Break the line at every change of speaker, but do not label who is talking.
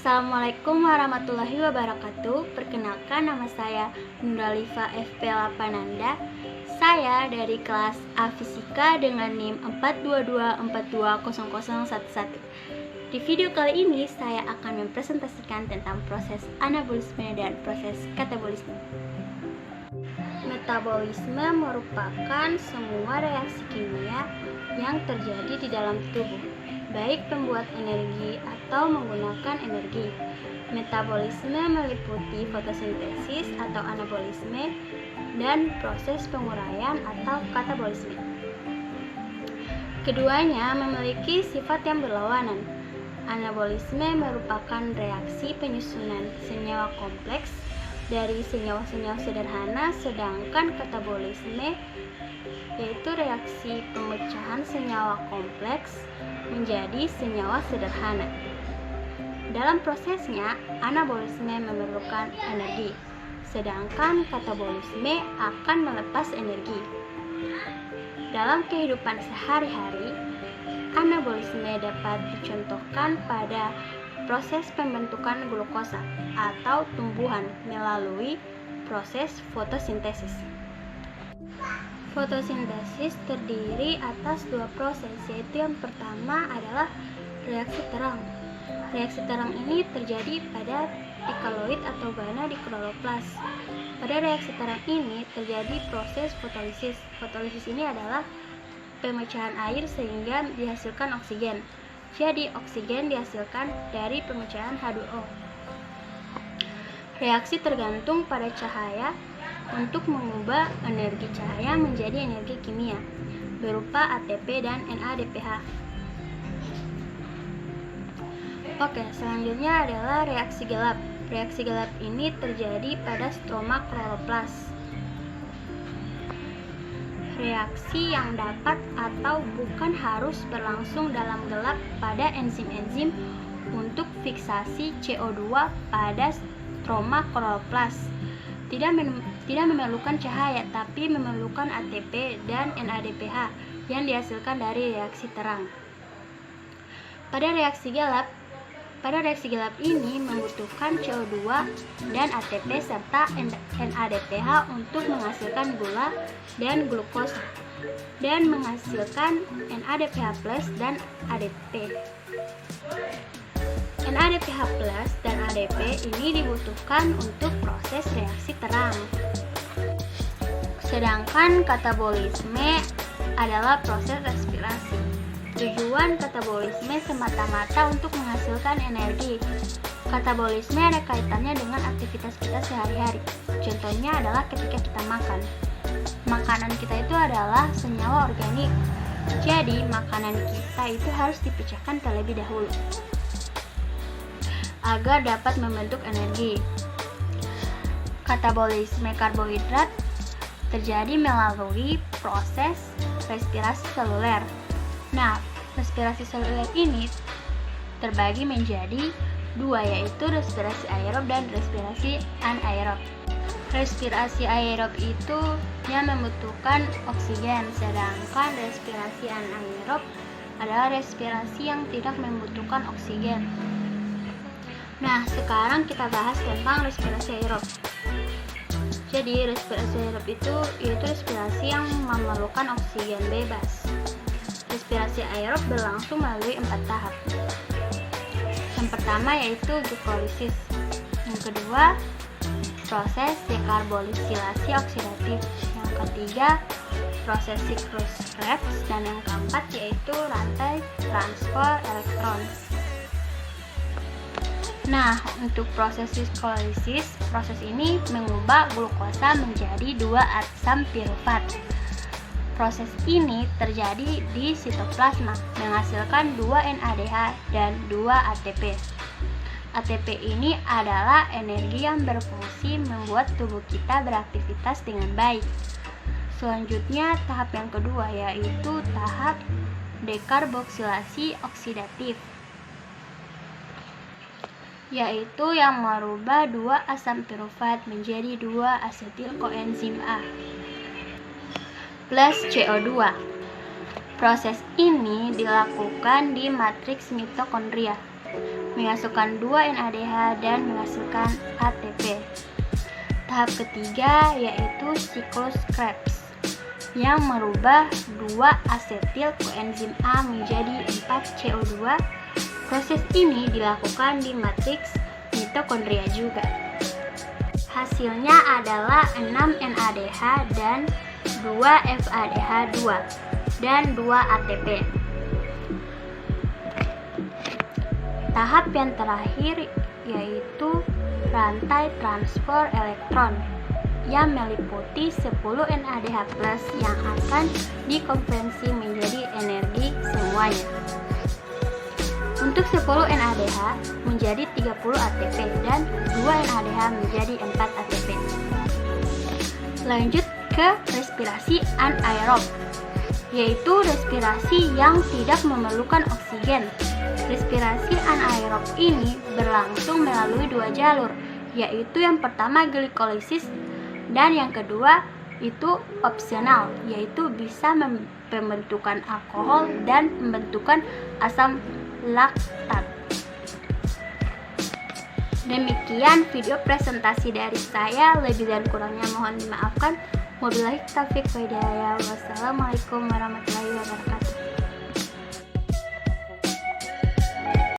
Assalamualaikum warahmatullahi wabarakatuh. Perkenalkan, nama saya Nuralifa FP Lapananda. Saya dari kelas A Fisika dengan NIM 422420011. Di video kali ini saya akan mempresentasikan tentang proses anabolisme dan proses katabolisme. Metabolisme merupakan semua reaksi kimia yang terjadi di dalam tubuh, baik pembuat energi atau menggunakan energi. Metabolisme meliputi fotosintesis atau anabolisme dan proses penguraian atau katabolisme. Keduanya memiliki sifat yang berlawanan. Anabolisme merupakan reaksi penyusunan senyawa kompleks dari senyawa-senyawa sederhana, sedangkan katabolisme yaitu reaksi pemecahan senyawa kompleks menjadi senyawa sederhana. Dalam prosesnya, anabolisme memerlukan energi, sedangkan katabolisme akan melepas energi. Dalam kehidupan sehari-hari, anabolisme dapat dicontohkan pada proses pembentukan glukosa atau tumbuhan melalui proses fotosintesis. Fotosintesis terdiri atas dua proses, yaitu yang pertama adalah reaksi terang. Reaksi terang ini terjadi pada dikaloid atau gana di kloroplas. Pada reaksi terang ini terjadi proses fotolisis. Fotolisis ini adalah pemecahan air sehingga dihasilkan oksigen. Jadi oksigen dihasilkan dari pemecahan H2O. Reaksi tergantung pada cahaya untuk mengubah energi cahaya menjadi energi kimia berupa ATP dan NADPH. Oke, selanjutnya adalah reaksi gelap. Reaksi gelap ini terjadi pada stroma kloroplas. Reaksi yang dapat atau bukan harus berlangsung dalam gelap pada enzim-enzim untuk fiksasi CO2 pada stroma kloroplas. Tidak memerlukan cahaya, tapi memerlukan ATP dan NADPH yang dihasilkan dari reaksi terang. Pada reaksi gelap ini membutuhkan CO2 dan ATP serta NADPH untuk menghasilkan gula dan glukosa dan menghasilkan NADPH+ dan ADP. NADPH+ dan ADP ini dibutuhkan untuk proses reaksi terang. Sedangkan katabolisme adalah proses respirasi. Tujuan katabolisme semata-mata untuk menghasilkan energi. Katabolisme ada kaitannya dengan aktivitas kita sehari-hari. Contohnya adalah ketika kita makan. Makanan kita itu adalah senyawa organik. Jadi, makanan kita itu harus dipecahkan terlebih dahulu agar dapat membentuk energi. Katabolisme karbohidrat terjadi melalui proses respirasi seluler. Nah, respirasi seluler ini terbagi menjadi dua, yaitu respirasi aerob dan respirasi anaerob. Respirasi aerob itu yang membutuhkan oksigen, sedangkan respirasi anaerob adalah respirasi yang tidak membutuhkan oksigen. Nah, sekarang kita bahas tentang respirasi aerob. Jadi, respirasi aerob itu yaitu respirasi yang memerlukan oksigen bebas. Respirasi aerob berlangsung melalui 4 tahap. Yang pertama yaitu glukolisis. Yang kedua, proses dekarbosilasi oksidatif. Yang ketiga, proses siklus Krebs. Dan yang keempat yaitu rantai transport elektron. Nah, untuk proses glukolisis, proses ini mengubah glukosa menjadi 2 asam pirufat. Proses ini terjadi di sitoplasma, menghasilkan 2 NADH dan 2 ATP. ATP ini adalah energi yang berfungsi membuat tubuh kita beraktivitas dengan baik. Selanjutnya, tahap yang kedua yaitu tahap dekarboksilasi oksidatif, yaitu yang merubah 2 asam pirufat menjadi 2 asetil koenzim A plus CO2. Proses ini dilakukan di matriks mitokondria. menghasilkan 2 NADH dan menghasilkan ATP. Tahap ketiga yaitu siklus Krebs yang merubah 2 asetil koenzim A menjadi 4 CO2. Proses ini dilakukan di matriks mitokondria juga. Hasilnya adalah 6 NADH dan 2 FADH2 dan 2 ATP. Tahap yang terakhir yaitu rantai transfer elektron yang meliputi 10 NADH+ yang akan dikonversi menjadi energi semuanya. Untuk 10 NADH menjadi 30 ATP dan 2 NADH menjadi 4 ATP. Lanjut ke respirasi anaerob, yaitu respirasi yang tidak memerlukan oksigen. Respirasi anaerob ini berlangsung melalui 2 jalur, yaitu yang pertama glikolisis dan yang kedua itu opsional, yaitu bisa pembentukan alkohol dan pembentukan asam laktat. Demikian video presentasi dari saya, lebih dan kurangnya mohon dimaafkan. Wabillahi taufiq wal hidayah. Wassalamualaikum warahmatullahi wabarakatuh.